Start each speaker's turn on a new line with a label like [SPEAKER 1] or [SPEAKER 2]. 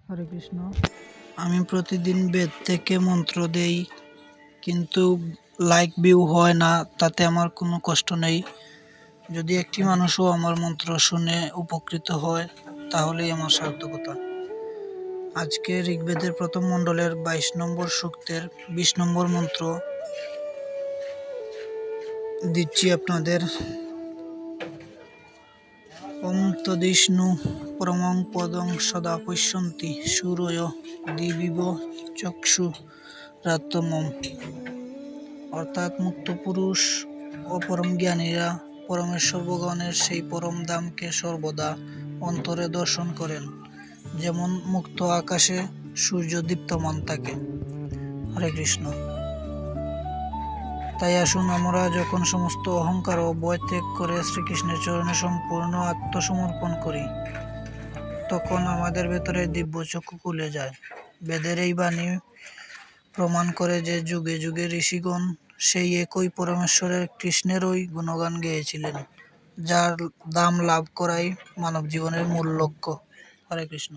[SPEAKER 1] হরে কৃষ্ণ। আমি প্রতিদিন বেদ থেকে মন্ত্র দেই, কিন্তু লাইক ভিউ হয় না, তাতে আমার কোনো কষ্ট নেই। যদি একটি মানুষও আমার মন্ত্র শুনে উপকৃত হয়, তাহলেই আমার সার্থকতা। আজকে ঋগ্বেদের প্রথম মণ্ডলের 22 নম্বর সূক্তের 20 নম্বর মন্ত্র দিচ্ছি আপনাদের। ওম তদিষ্ণু পরমং পদং সদা পশ্যন্তি সূরয় দিবিব চক্ষু রাত্তমম। অর্থাৎ মুক্ত পুরুষ ও পরম জ্ঞানীরা পরমেশ্বর ভগবানের সেই পরম ধামকে সর্বদা অন্তরে দর্শন করেন, যেমন মুক্ত আকাশে সূর্য দীপ্তমান থাকে। হরে কৃষ্ণ। তাই আসুন আমরা যখন সমস্ত অহংকার ও ভয় ত্যাগ করে শ্রীকৃষ্ণের চরণে সম্পূর্ণ আত্মসমর্পণ করি, তখন আমাদের ভেতরে দিব্য চক্ষু খুলে যায়। বেদের এই বাণী প্রমাণ করে যে যুগে যুগে ঋষিগণ সেই একই পরমেশ্বরের কৃষ্ণেরই গুণগান গেয়েছিলেন, যার দাম লাভ করাই মানব জীবনের মূল লক্ষ্য। হরে কৃষ্ণ।